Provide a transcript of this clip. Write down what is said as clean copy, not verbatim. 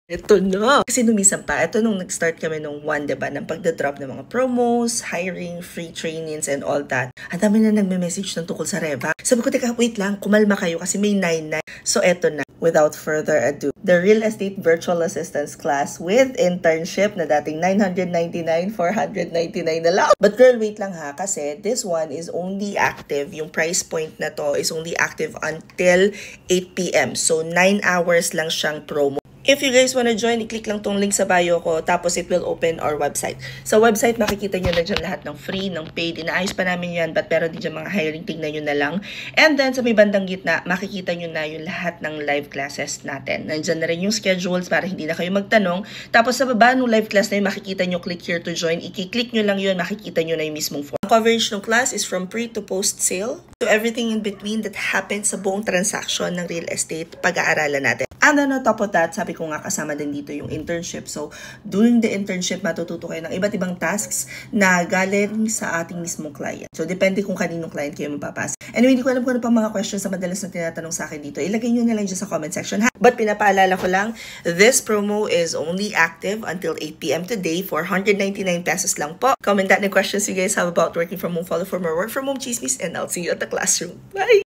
Ito na. Kasi numisan pa, ito nung nag-start kami nung 1, diba, ng pagda-drop ng mga promos, hiring, free trainings, and all that. Ang dami na nagme-message ng tukol sa Reva. Sabi ko, teka, wait lang, kumalma kayo kasi may 9-9. So, eto na. Without further ado, the Real Estate Virtual Assistance class with internship na dating 999, 499 na lang. But girl, wait lang ha, kasi this one is only active, yung price point na to is only active until 8 p.m. So, 9 hours lang siyang promo. If you guys wanna join, i-click lang tong link sa bio ko, tapos it will open our website. Sa website, makikita nyo na dyan lahat ng free, ng paid. Inaayos pa namin yan, but pero di dyan mga hiring, tingnan nyo na lang. And then, sa may bandang gitna, makikita nyo na yung lahat ng live classes natin. Nandyan na rin yung schedules para hindi na kayo magtanong. Tapos sa baba ng live class na yun, makikita nyo, click here to join. I-click nyo lang yun, makikita nyo na yung mismong form. Ang coverage ng class is from pre to post sale. So everything in between that happens sa buong transaction ng real estate, pag-aaralan natin. And then on top of that, sabi ko nga kasama din dito yung internship. So during the internship, matututo kayo ng iba't ibang tasks na galing sa ating mismong client. So depende kung kaninong client kayo mapapasa. Anyway, hindi ko alam kung ano pang mga questions na madalas na tinatanong sa akin dito. Ilagay nyo na lang dyan sa comment section ha. But pinapaalala ko lang, this promo is only active until 8 p.m. today for 199 pesos lang po. Comment down any questions you guys have about working from home, follow for more work from home chismis, and I'll see you at the classroom. Bye!